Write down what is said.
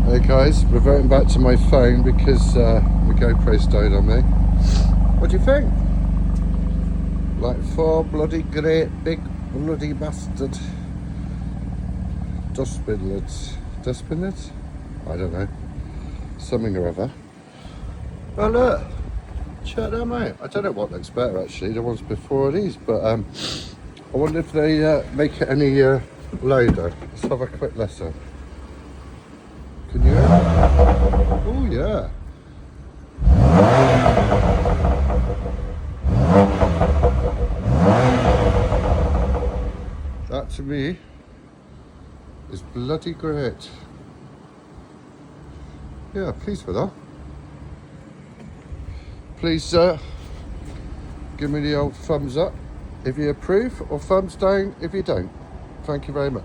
Hey guys, reverting back to my phone because the GoPro's died on me. What do you think? Like 4 bloody great big bloody bastard dustbin lids. Dustbin lids? I don't know. Something or other. Oh look! Check them out. I don't know what looks better actually, the ones before these, but I wonder if they make it any louder. Let's have a quick listen. Can you hear it? Oh yeah. That to me is bloody great. Yeah, pleased with that. Please give me the old thumbs up if you approve, or thumbs down if you don't. Thank you very much.